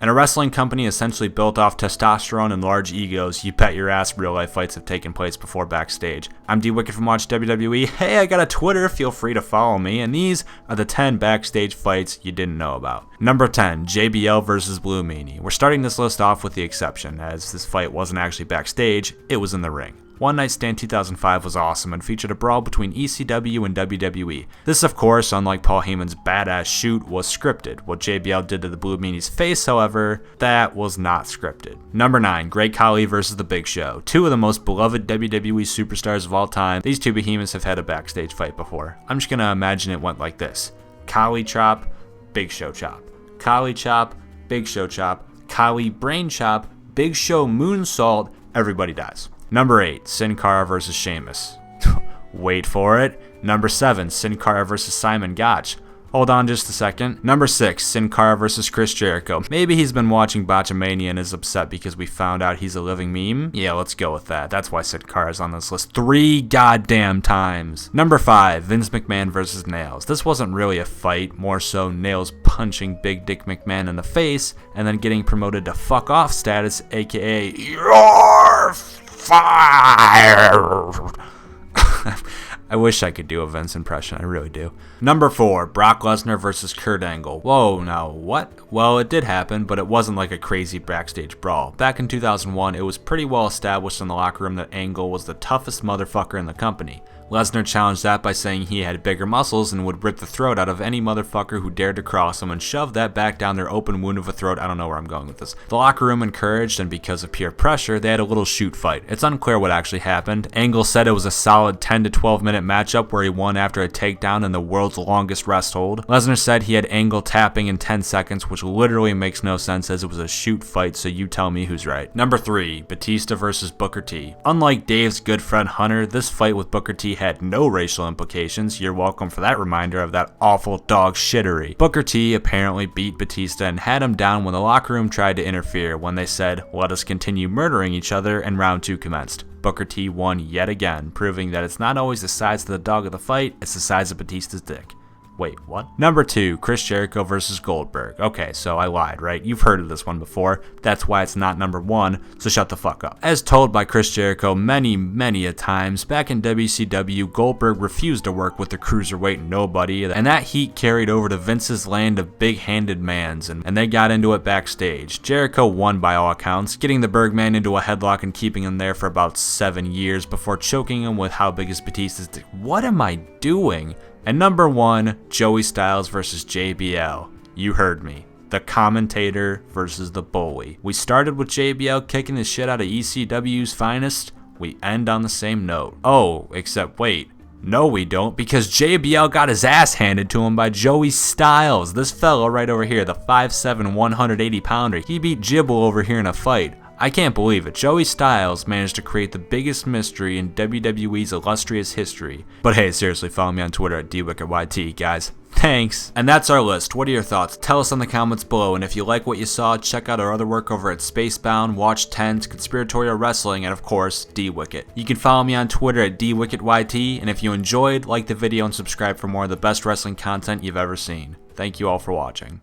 In a wrestling company essentially built off testosterone and large egos, you bet your ass real life fights have taken place before Backstage. I'm D-Wicked from Watch WWE. Hey, I got a Twitter, feel free to follow me, and these are the 10 Backstage fights you didn't know about. Number 10, JBL versus Blue Meanie. We're starting this list off with the exception, as this fight wasn't actually backstage, it was in the ring. One Night Stand 2005 was awesome and featured a brawl between ECW and WWE. This, of course, unlike Paul Heyman's badass shoot, was scripted. What JBL did to the Blue Meanie's face, however, that was not scripted. Number 9, Great Khali versus The Big Show. Two of the most beloved WWE superstars of all time. These two behemoths have had a backstage fight before. I'm just gonna imagine it went like this. Khali chop, Big Show chop. Khali chop, Big Show chop. Khali brain chop, Big Show moonsault, everybody dies. Number 8, Sin Cara versus Sheamus. Wait for it. Number 7, Sin Cara versus Simon Gotch. Hold on just a second. Number 6, Sin Cara versus Chris Jericho. Maybe he's been watching Botchamania and is upset because we found out he's a living meme. Yeah, let's go with that. That's why Sin Cara's on this list 3 goddamn times. Number 5, Vince McMahon versus Nails. This wasn't really a fight, more so Nails punching Big Dick McMahon in the face and then getting promoted to fuck off status, aka you're fired. I wish I could do a Vince impression, I really do. Number 4, Brock Lesnar versus Kurt Angle. Whoa, now what? Well, it did happen, but it wasn't like a crazy backstage brawl. Back in 2001, it was pretty well established in the locker room that Angle was the toughest motherfucker in the company. Lesnar challenged that by saying he had bigger muscles and would rip the throat out of any motherfucker who dared to cross him and shove that back down their open wound of a throat. I don't know where I'm going with this. The locker room encouraged, and because of peer pressure, they had a little shoot fight. It's unclear what actually happened. Angle said it was a solid 10 to 12 minute matchup where he won after a takedown and the world's longest rest hold. Lesnar said he had Angle tapping in 10 seconds, which literally makes no sense as it was a shoot fight, so you tell me who's right. Number 3, Batista versus Booker T. Unlike Dave's good friend Hunter, this fight with Booker T had no racial implications. You're welcome for that reminder of that awful dog shittery. Booker T apparently beat Batista and had him down when the locker room tried to interfere when they said, "Let us continue murdering each other," and round 2 commenced. Booker T won yet again, proving that it's not always the size of the dog of the fight, it's the size of Batista's dick. Wait, what? Number 2, Chris Jericho versus Goldberg. Okay, so I lied, right? You've heard of this one before. That's why it's not number 1, so shut the fuck up. As told by Chris Jericho many a times, back in WCW, Goldberg refused to work with the cruiserweight nobody, and that heat carried over to Vince's land of big-handed mans, and they got into it backstage. Jericho won by all accounts, getting the Bergman into a headlock and keeping him there for about 7 years before choking him with how big is Batista's dick. What am I doing? And number 1, Joey Styles versus JBL. You heard me. The commentator versus the bully. We started with JBL kicking the shit out of ECW's finest. We end on the same note. Oh, except wait. No, we don't, because JBL got his ass handed to him by Joey Styles. This fella right over here, the 5'7", 180-pounder. He beat Jibble over here in a fight. I can't believe it. Joey Styles managed to create the biggest mystery in WWE's illustrious history. But hey, seriously, follow me on Twitter at DWickedYT, guys. Thanks. And that's our list. What are your thoughts? Tell us in the comments below, and if you like what you saw, check out our other work over at Spacebound, Watch 10's, Conspiratorial Wrestling, and of course, D-Wicked. You can follow me on Twitter at DWickedYT, and if you enjoyed, like the video and subscribe for more of the best wrestling content you've ever seen. Thank you all for watching.